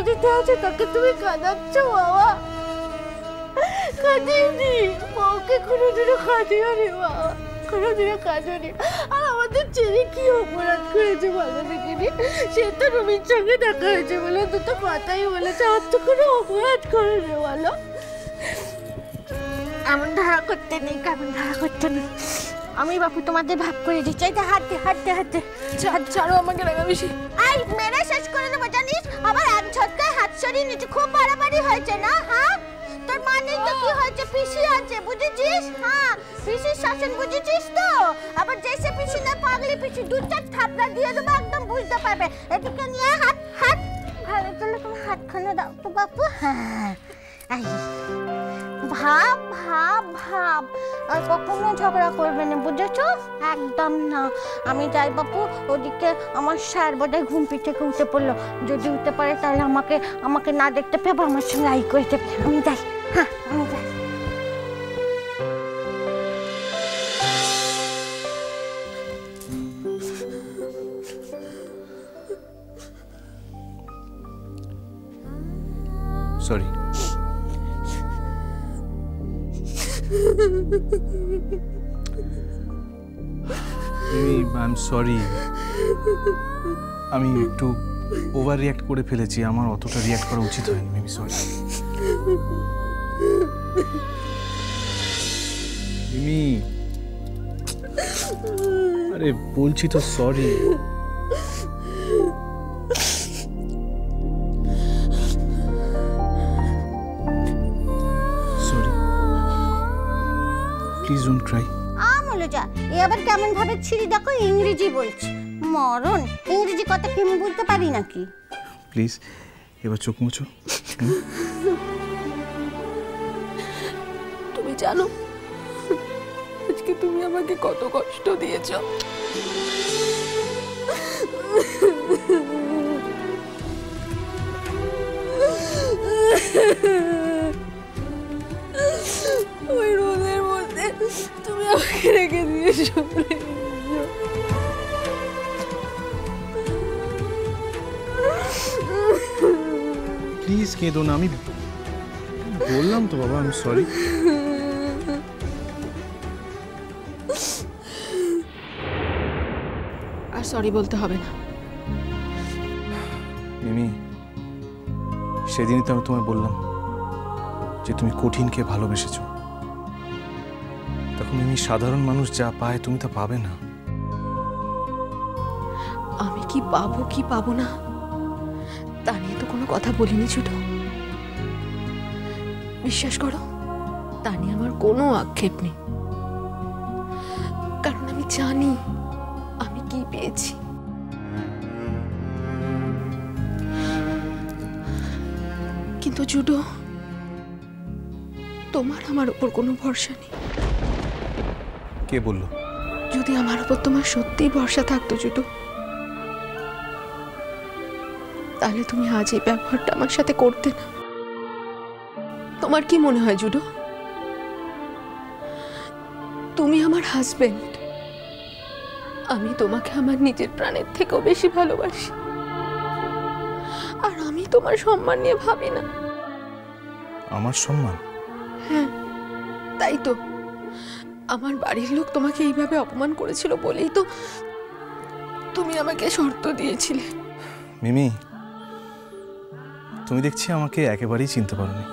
দিতে আছে তাকে তুমি কাঁদাচ্ছ বাবা? কাঁদিনি, বউকে কোনোদিনও কাঁদিও নি বাবা, কোনোদিনও কাঁদনি। আর আমাদের ছেলে কি অপরাধ করেছে বলো দেখিনি? সে তো রুমির সঙ্গে দেখা হয়েছে বলে দুটো কথাই বলেছে, আর তো কোনো অপরাধ করেনি বলো। এমন ধারা করতে নেই, কেমন ধারা করতে নেই। আমি বাপু তোমাদের ভাগ করে দিচ্ছি। এই হাঁটতে হাঁটতে হাঁটতে ছাড়ো আমাকে রাগাবেশি। আই মেরে শেষ করে দেবো জানিস? আবার এক ঝটকায় হাত সরিয়ে নিচে, খুব বাড়াবাড়ি হয়েছে না? হ্যাঁ, তোর মানে তো কি হয়েছে? পিসি আছে বুঝেছিস? হ্যাঁ, পিসির শাসন বুঝেছিস তো? আবার যেসে পিসি না পাগলি পিসি, দু চার থাপড়া দিয়ে দেবো, একদম বুঝতে পারবে। এদিকে নিয়ে হাত হাত ভালো চলে, তুমি হাতখানে দাও তো বাপু। হ্যাঁ, ভাব ভাব ভাব, আর কখনো ঝগড়া করবে না বুঝেছো? একদম না। আমি যাই বাপু, ওদিকে আমার স্যার বোধহয় ঘুম থেকে উঠে পড়লো। যদি উঠতে পারে তাহলে আমাকে না দেখতে পেয়ে আমার সঙ্গে আই করে দেবে। আমি যাই, হ্যাঁ আমি যাই। সরি, সরি, আমি একটু ওভার রিয়াক্ট করে ফেলেছি। আমার অতটা রিয়াক্ট করা উচিত হয়নি। Maybe sorry. মিমি, আরে বলছি তো sorry. Sorry, please don't cry. এ আবার কেমন ভাবে ছিড়ি দেখো, ইংরেজি বলছি। মরণ, ইংরেজি কথা কি আমি বুঝতে পারি নাকি? প্লিজ এবার চোখ মুছো। তুমি জানো আজকে তুমি আমাকে কত কষ্ট দিয়েছো? ওই রোদের মধ্যে তুমি আমাকে রেখে দিয়েছো। প্লিজ কেঁদো না, আমি বললাম তো বাবা, আমি সরি। আর সরি বলতে হবে না। মিমি, সেদিনই তো আমি তোমায় বললাম যে তুমি কঠিনকে ভালোবেসেছো। তখন মিমি, সাধারণ মানুষ যা পায় তুমি তা পাবে না। আমি কি পাবো কি পাবো না তা নিয়ে তো কোনো কথা বলিনি ছোট। বিশ্বাস করো, তা নিয়ে আমার কোনো আক্ষেপ নেই, কারণ আমি জানি আমি কি পেয়েছি। কিন্তু জুডো, তোমার আমার উপর কোনো ভরসা নেই। কে বললো? যদি আমার উপর তোমার সত্যিই ভরসা থাকতো জুডো, তাহলে তুমি আজ এই ব্যবহারটা আমার সাথে করতে না। তোমার কি মনে হয় জুডো, তুমি আমার হাজবেন্ড, আমি তোমাকে আমার নিজের প্রাণের থেকেও বেশি ভালোবাসি, আর আমি তোমার সম্মান নিয়ে ভাবি না। আমার সম্মান? হ্যাঁ, তাই তো। আমার বাড়ির লোক তোমাকে এইভাবে অপমান করেছিল বলেই তো তুমি আমাকে শর্ত দিয়েছিলে। মিমি, তুমি দেখছি আমাকে একেবারেই চিনতে পারোনি।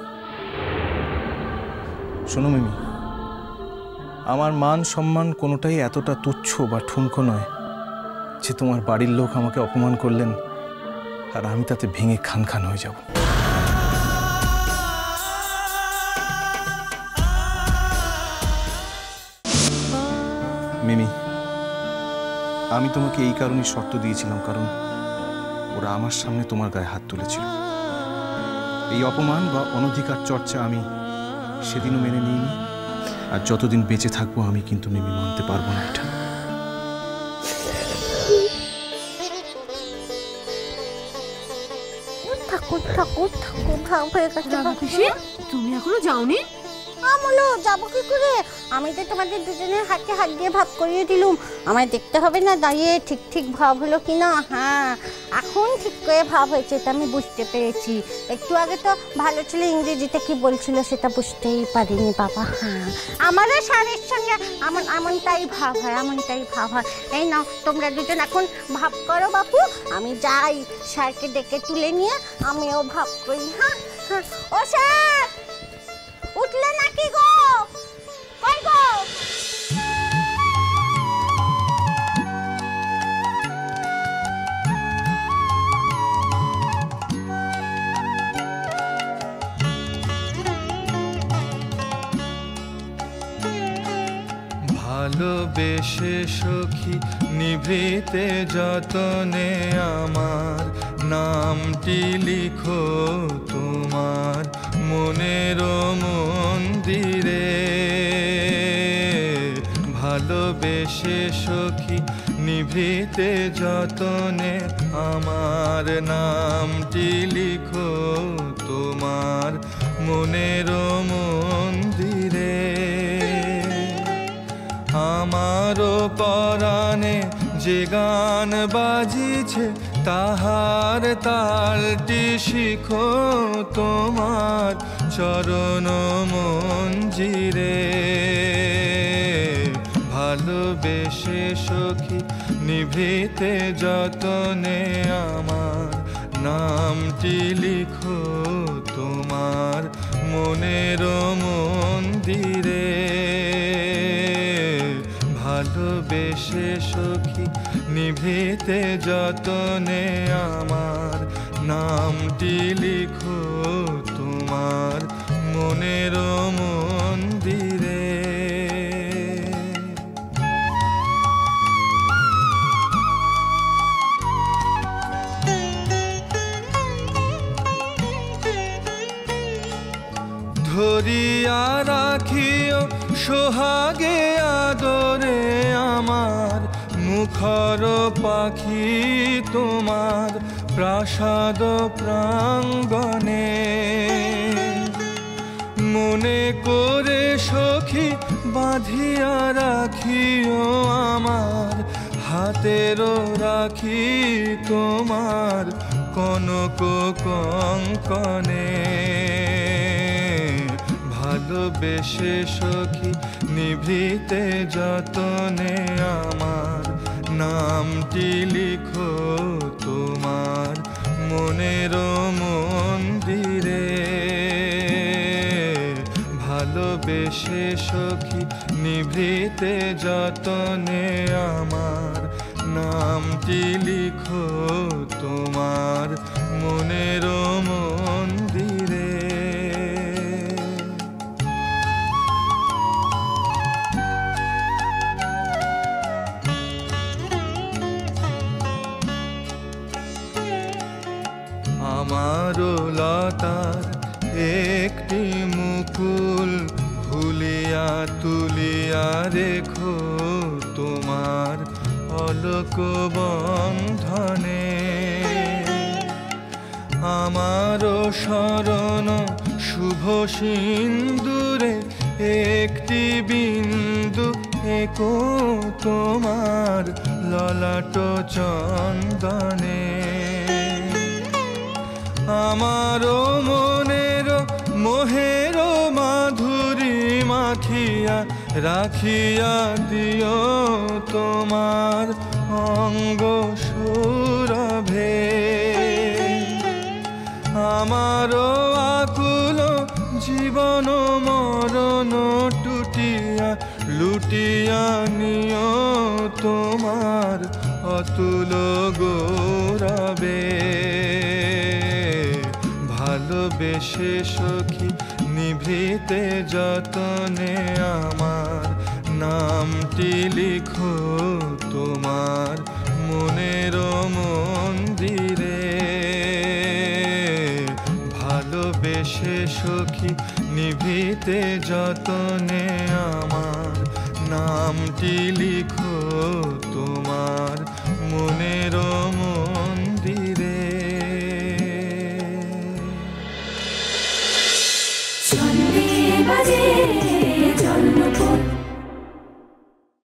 শোনো মিমি, আমার মান সম্মান কোনোটাই এতটা তুচ্ছ বা ঠুনকো নয় যে তোমার বাড়ির লোক আমাকে অপমান করলেন আর আমি তাতে ভেঙে খান খান হয়ে যাব। মিমি, আমি তোমাকে এই কারণেই শর্ত দিয়েছিলাম কারণ ওরা আমার সামনে তোমার গায়ে হাত তুলেছিল। এই অপমান বা অনধিকার চর্চা আমি সেদিনও মেনে নিইনি, আর যতদিন বেঁচে থাকবো আমি কিন্তু মিমি মানতে পারবো না এটা। ঠাকুর ঠাকুর ঠাকুর ভাব হয়ে গেছে। পিসি, তুমি এখনো যাওনি? আমলো যাবো কি করে? আমি তো তোমাদের দুজনের হাতে হাত দিয়ে ভাব করিয়ে দিলুম। আমায় দেখতে হবে না দাঁড়িয়ে ঠিক ঠিক ভাব হলো কিনা? হ্যাঁ, এখন ঠিক করে ভাব হয়েছে, এটা আমি বুঝতে পেরেছি। একটু আগে তো ভালো ছেলে ইংরেজিতে কি বলছিল সেটা বুঝতেই পারিনি বাবা। হ্যাঁ, আমারও স্যারের সঙ্গে এমনটাই ভাব হয়, এমনটাই ভাব হয়। এই নাও তোমরা দুজন এখন ভাব করো বাপু, আমি যাই স্যারকে ডেকে তুলে নিয়ে আমিও ভাব করি। হ্যাঁ হ্যাঁ। ও স্যার, উঠলে নাকি গো? কই গো? ভালোবেসে সখী নিভৃতে যতনে আমার নামটি লিখো তোমার মনের মন্দিরে। ভালোবেসে সখী নিভৃতে যতনে আমার নামটি লিখো তোমার মনের মন্দিরে। আমারও পরাণে যে গান বাজিছে তাহার তালটি শিখো তোমার চরণ মঞ্জিরে। ভালোবেসে সখী নিভৃতে যতনে আমার নামটি লিখো তোমার মনের মন্দিরে। ভালোবেসে সখী নিভৃতে যতনে আমার নামটি লিখো তোমার মনের মন্দিরে। ধরিয়া রাখিও সোহাগে আদরে আমার মুখর পাখি তোমার প্রাসাদ প্রাঙ্গণে। মনে করে সখী বাঁধিয়া রাখিও আমার হাতেরও রাখি তোমার কনক কঙ্কণে। ভালোবেসে সখী নিভৃতে যতনে আমার নামটি লিখো তোমার মনের মন্দিরে। ভালোবেসে সখী নিভৃতে যতনে আমার নামটি লিখো তোমার মনের মন্দিরে। আমারও লতার একটি মুকুল ভুলিয়া তুলিয়া রেখো তোমার অলক বন্ধনে। আমারও শরণ শুভ সিন্দুরে একটি বিন্দু একো তোমার ললাট চন্দনে। আমারও মনের মোহের মাধুরী মাখিয়া রাখিয়া দিও তোমার অঙ্গ সুরভে। আমারও আকুল জীবন মরণ টুটিয়া লুটিয়া নিও তোমার অতুল গৌরবে। ভালোবেসে সখী নিভৃতে যতনে আমার নামটি লিখো তোমার মনের মন্দিরে। ভালোবেসে সখী নিভৃতে যতনে আমার নামটি লিখো